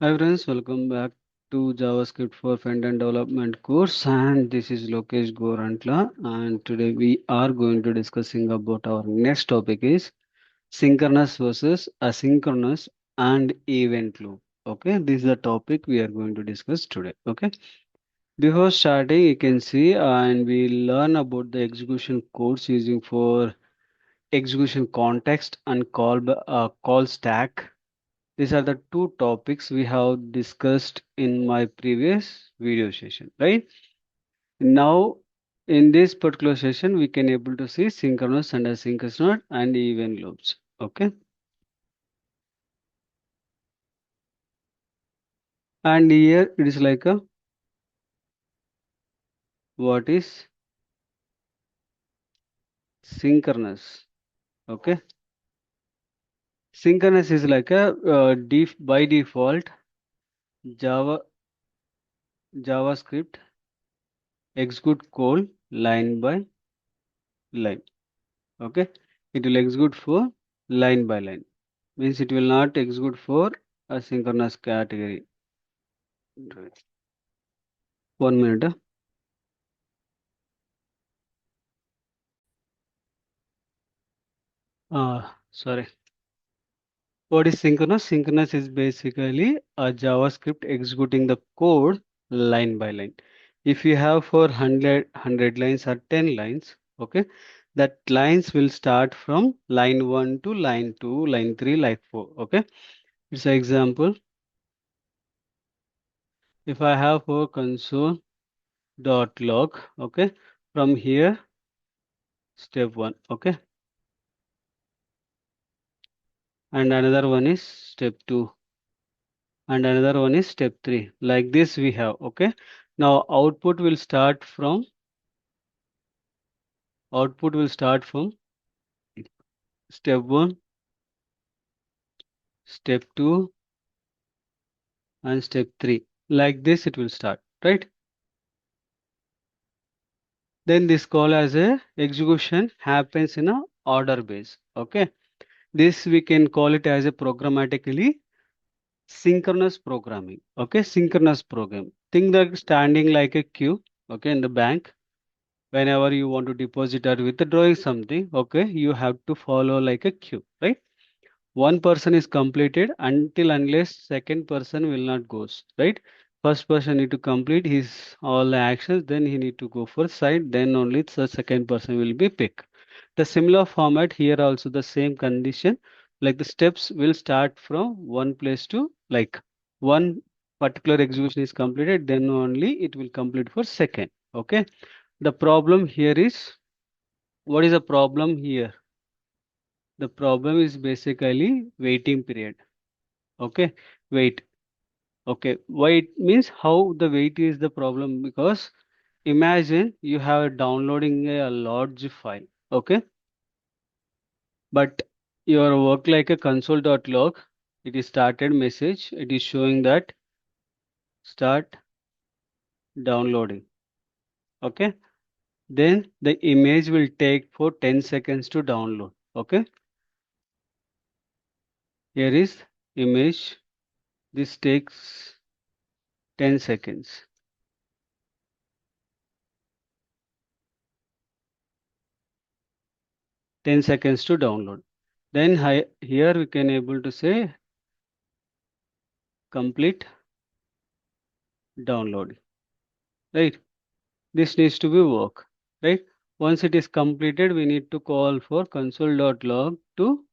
Hi friends, welcome back to JavaScript for Front-End Development course, and this is Lokesh Gorantla, and today we are going to discussing about our next topic is synchronous versus asynchronous and event loop. Okay, this is the topic we are going to discuss today. Okay, before starting, you can see and we learn about the execution codes using for execution context and call stack. These are the two topics we have discussed in my previous video session, right? Now, in this particular session, we can able to see synchronous and asynchronous and event loops. Okay. And here it is like a what is synchronous. Okay. Synchronous is like a by default Java JavaScript execute code line by line. Okay. It will execute for line by line. Means it will not execute for asynchronous category. Right. 1 minute. Sorry. What is synchronous? Synchronous is basically a JavaScript executing the code line by line. If you have for 100 lines or 10 lines, okay, that lines will start from line 1 to line 2, line 3, line 4. Okay, it's an example. If I have for console dot log, okay, from here, step 1, okay, and another one is step 2 and another one is step 3, like this we have. Okay, now output will start from step 1, step 2 and step 3, like this it will start, right? Then this call as a execution happens in a order base. Okay, this we can call it as a programmatically synchronous programming. Okay, synchronous program, think that standing like a queue, okay, in the bank. Whenever you want to deposit or withdrawing something, okay, you have to follow like a queue, right? One person is completed until unless second person will not goes, right? First person need to complete his all the actions, then he need to go for side, then only the second person will be pick. The similar format here also the same condition, like the steps will start from one place to like one particular execution is completed, then only it will complete for second. Okay, the problem here is, what is the problem here? The problem is basically waiting period. Okay, wait. Okay, wait means how the wait is the problem, because imagine you have downloading a large file. Okay, but your work like a console.log, it is started message. It is showing that start downloading. Okay, then the image will take for 10 seconds to download. Okay, here is image. This takes 10 seconds. 10 seconds to download. Then here we can able to say complete download, right? This needs to be work, right? Once it is completed, we need to call for console.log to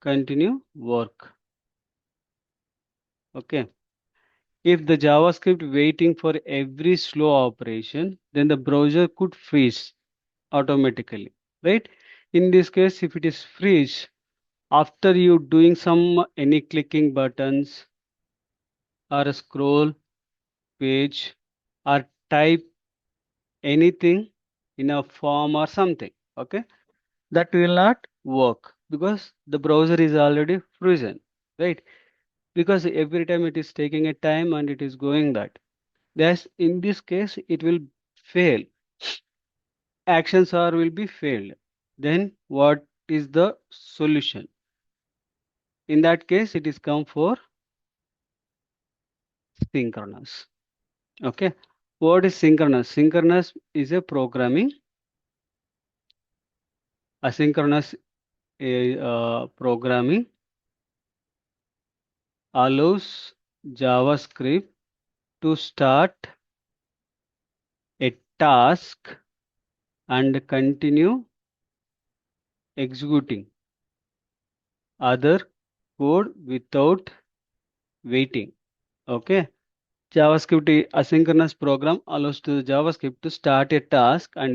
continue work. Okay. If the JavaScript waiting for every slow operation, then the browser could freeze automatically, right? In this case, if it is freeze after you doing some any clicking buttons or a scroll page or type anything in a form or something, okay, that will not work because the browser is already frozen, right? Because every time it is taking a time and it is going that. Thus, in this case, it will fail. Actions are will be failed. Then what is the solution? In that case, it is come for synchronous. Okay. What is synchronous? Synchronous is a programming. Asynchronous programming allows JavaScript to start a task and continue executing other code without waiting. Okay. JavaScript asynchronous program allows to JavaScript to start a task and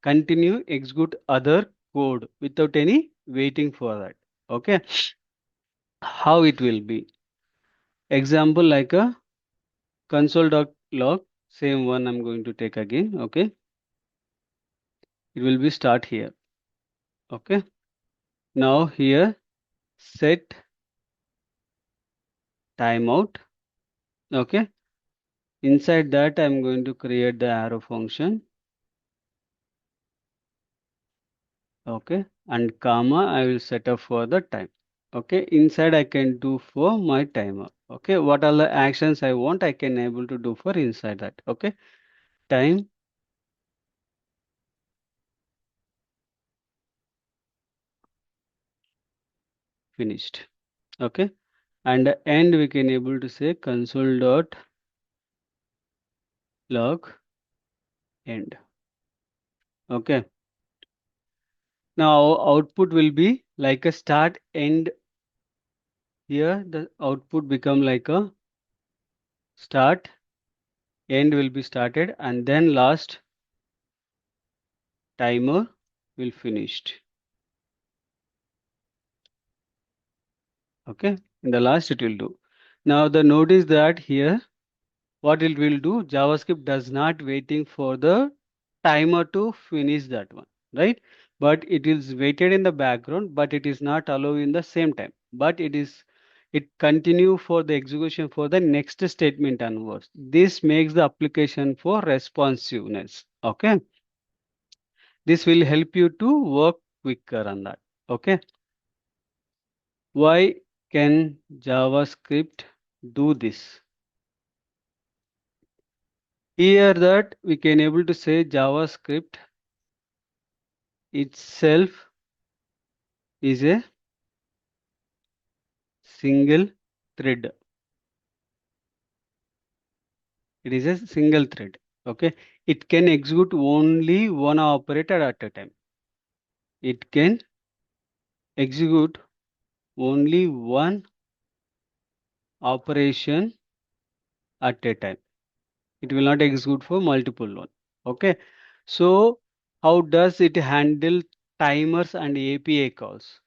continue execute other code without any waiting for that. Okay. How it will be? Example like a console.log, same one I'm going to take again. Okay. It will be start here. Okay. Now here set timeout. Okay. Inside that I'm going to create the arrow function. Okay, and comma I will set up for the time. Okay, inside I can do for my timer. Okay, what are the actions I want I can able to do for inside that. Okay, time finished. Okay, and end we can able to say console dot log end. Okay, now output will be like a start end. Here the output become like a start end will be started and then last timer will finished. Okay, in the last it will do. Now the notice that here what it will do, JavaScript does not waiting for the timer to finish that one, right? But it is waited in the background, but it is not allowing the same time. But it continue for the execution for the next statement onwards. This makes the application for responsiveness. Okay, this will help you to work quicker on that. Okay, why can JavaScript do this? Here that we can able to say JavaScript itself is a single thread. It is a single thread. Okay. It can execute only one operator at a time. It can execute only one operation at a time. It will not execute for multiple one. Okay. So how does it handle timers and API calls?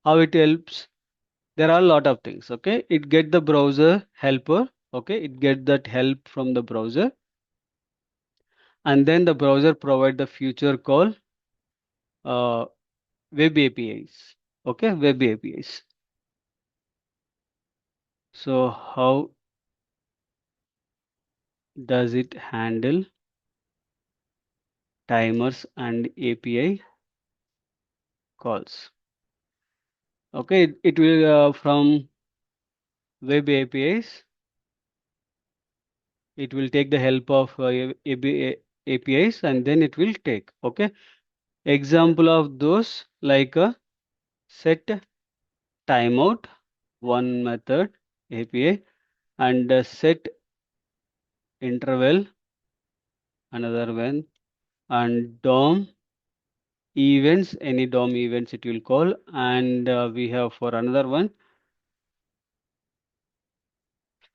How it helps? There are a lot of things. Okay, it get the browser helper. Okay, it get that help from the browser, and then the browser provide the future call uh, web APIs. Okay, web APIs. So how does it handle timers and API calls? Okay, it will from web APIs. It will take the help of APIs and then it will take. Okay, example of those like a set timeout, one method API, and set interval, another one, and DOM events, any DOM events it will call, and we have for another one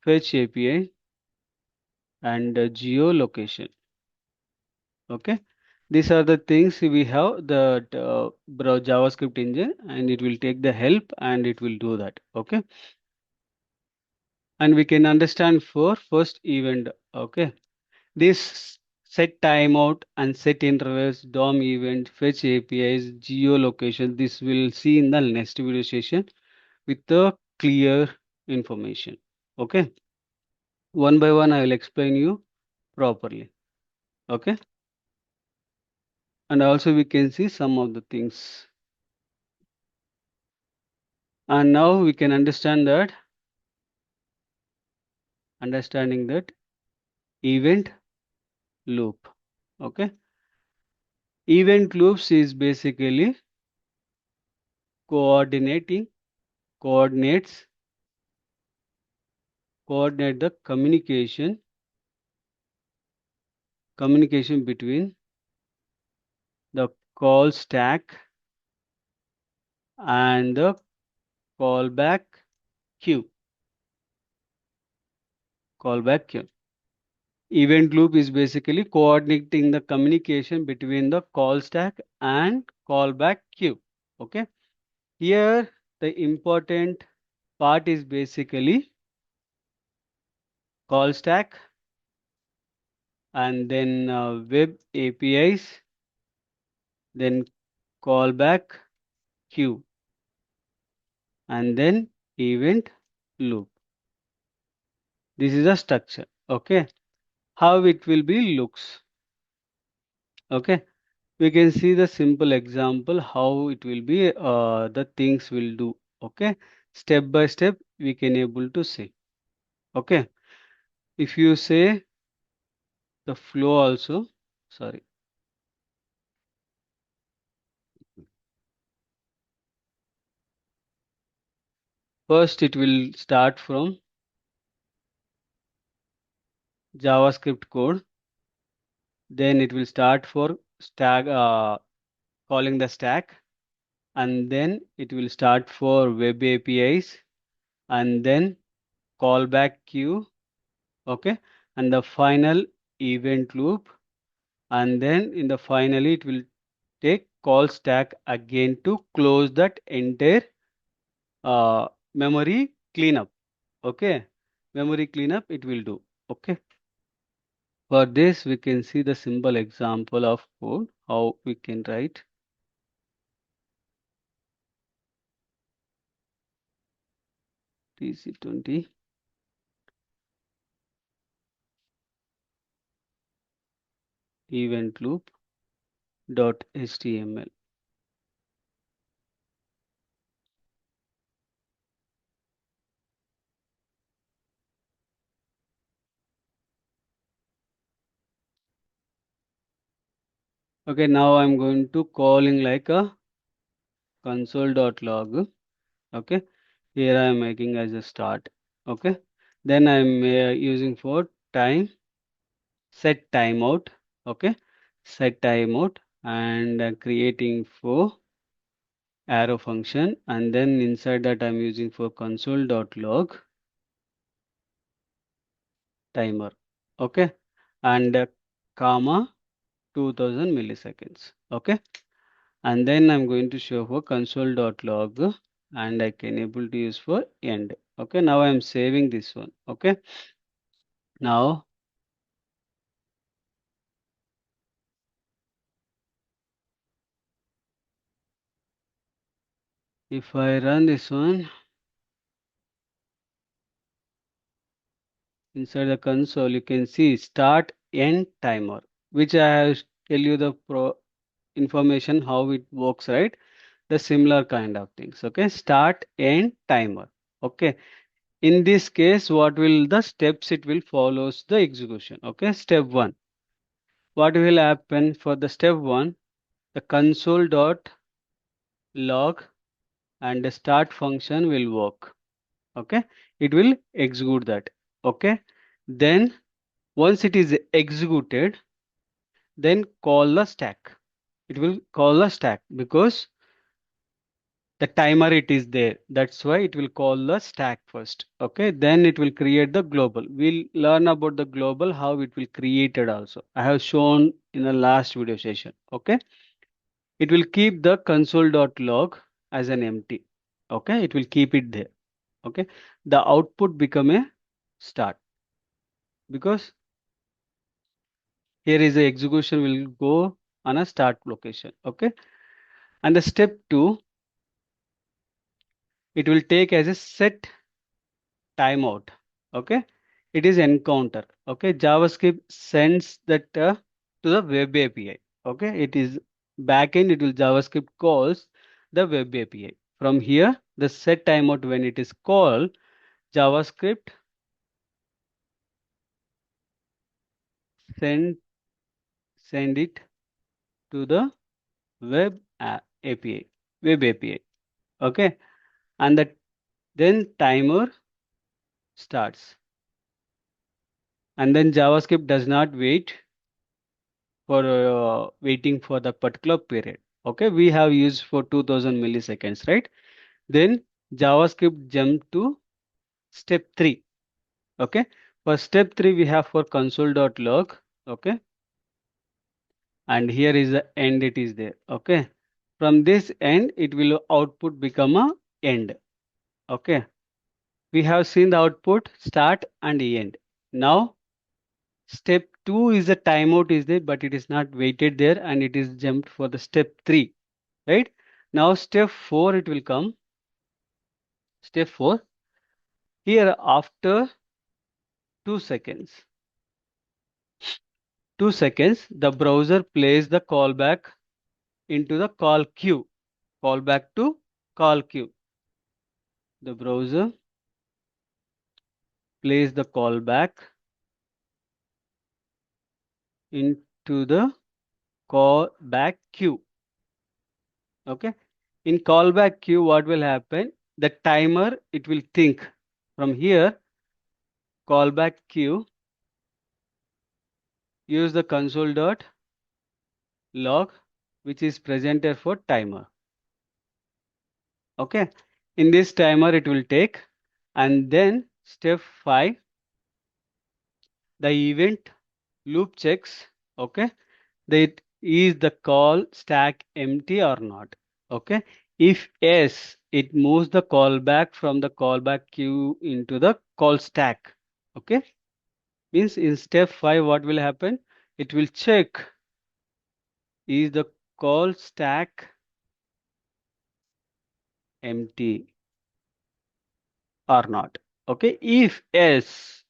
fetch API and geolocation. Okay, these are the things we have the JavaScript engine, and it will take the help and it will do that. Okay, and we can understand for first event. Okay, this set timeout and set intervals, DOM event, fetch APIs, geolocation. This we'll see in the next video session with the clear information. Okay. One by one, I will explain you properly. Okay. And also we can see some of the things. And now we can understanding that event loop. Okay. Event loops is basically coordinating coordinates coordinate the communication between the call stack and the callback queue. Callback queue. Event loop is basically coordinating the communication between the call stack and callback queue. Okay. Here the important part is basically call stack and then web APIs, then callback queue, and then event loop. This is a structure. Okay. How it will be looks. Okay. We can see the simple example how it will be the things will do. Okay. Step by step we can able to see. Okay. If you say the flow also, sorry. First it will start from JavaScript code. Then it will start for stack calling the stack, and then it will start for web APIs, and then callback queue. Okay. And the final event loop, and then in the finally it will take call stack again to close that entire memory cleanup. Okay. Memory cleanup it will do. Okay. For this we can see the simple example of code how we can write TC20 event loop dot html. Okay, now I'm going to calling like a console.log. Okay, here I am making as a start. Okay, then I'm using for time set timeout. Okay, set timeout and creating for arrow function, and then inside that I'm using for console.log timer. Okay, and comma 2000 milliseconds. Okay, and then I'm going to show for console.log and I can able to use for end. Okay, now I'm saving this one. Okay, now if I run this one inside the console, you can see start end timer, which I have tell you the pro information how it works, right? The similar kind of things. Okay, start end timer. Okay, in this case, what will the steps it will follows the execution. Okay, step one. What will happen for the step one? The console dot log and the start function will work. Okay, it will execute that. Okay, then once it is executed, then call the stack. It will call the stack because the timer it is there. That's why it will call the stack first. Okay, then it will create the global. We'll learn about the global how it will create it also. I have shown in the last video session. Okay, it will keep the console.log as an empty. Okay, it will keep it there. Okay, the output become a start because here is the execution will go on a start location. Okay, and the step two, it will take as a set timeout. Okay, it is encounter. Okay, JavaScript sends that to the web API. Okay, it is backend, it will JavaScript calls the web API. From here the set timeout when it is called, JavaScript send send it to the API, web API. Okay, and then timer starts, and then JavaScript does not for waiting for the particular period. Okay, we have used for 2000 milliseconds, right? Then JavaScript jump to step 3. Okay, for step 3 we have for console.log. Okay, and here is the end, it is there. Okay, from this end it will output become a end. Okay, we have seen the output start and end. Now step 2 is the timeout is there, but it is not waited there and it is jumped for the step 3, right? Now step 4 it will come. Step 4, here after 2 seconds, 2 seconds, the browser plays the callback into the call queue. Callback to call queue. The browser plays the callback into the callback queue. Okay. In callback queue, what will happen? The timer, it will think from here, callback queue, use the console.log, which is presented for timer. Okay. In this timer, it will take, and then step 5, the event loop checks. Okay, that is the call stack empty or not. Okay, if yes, it moves the callback from the callback queue into the call stack. Okay, means in step 5 what will happen? It will check is the call stack empty or not. Okay, if yes,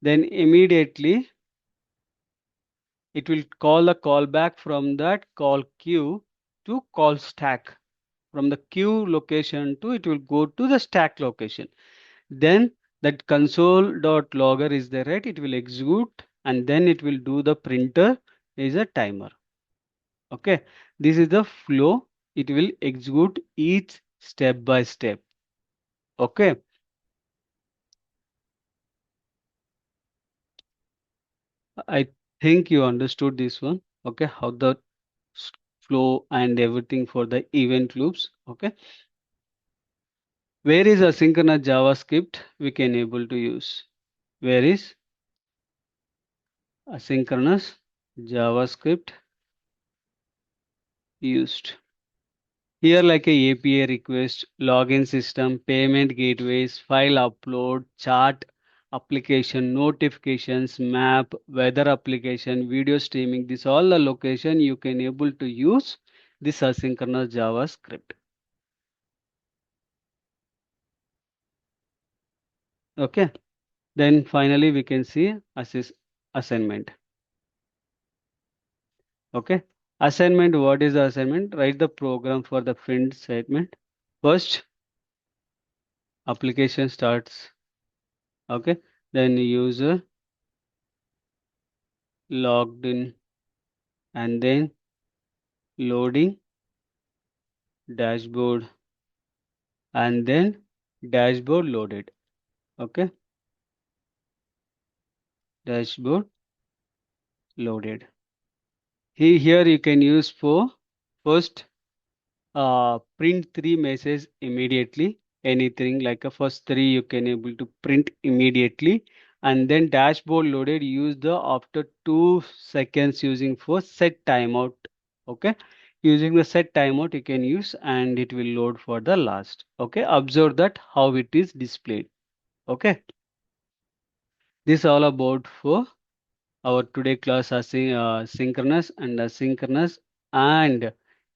then immediately it will call the callback from that call queue to call stack. From the queue location to it will go to the stack location. Then that console.logger is there, right? It will execute and then it will do the printer is a timer. Okay, this is the flow. It will execute each step by step. Okay, I think you understood this one. Okay, how the flow and everything for the event loops. Okay, where is asynchronous JavaScript we can able to use? Where is asynchronous JavaScript used? Here like a API request, login system, payment gateways, file upload, chart application, notifications, map, weather application, video streaming. This all the location you can able to use this asynchronous JavaScript. Okay. Then finally we can see assignment. Okay. Assignment, what is the assignment? Write the program for the print statement. First, application starts. Okay. Then user logged in and then loading dashboard and then dashboard loaded. Okay. Dashboard loaded. Here you can use for first print 3 message immediately. Anything like a first 3 you can able to print immediately, and then dashboard loaded use the after 2 seconds using for set timeout. Okay, using the set timeout you can use and it will load for the last. Okay, observe that how it is displayed. Okay, this all about for our today class synchronous and asynchronous and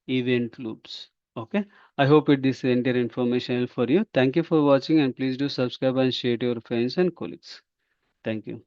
event loops. Okay, I hope it is entire information for you. Thank you for watching and please do subscribe and share to your friends and colleagues. Thank you.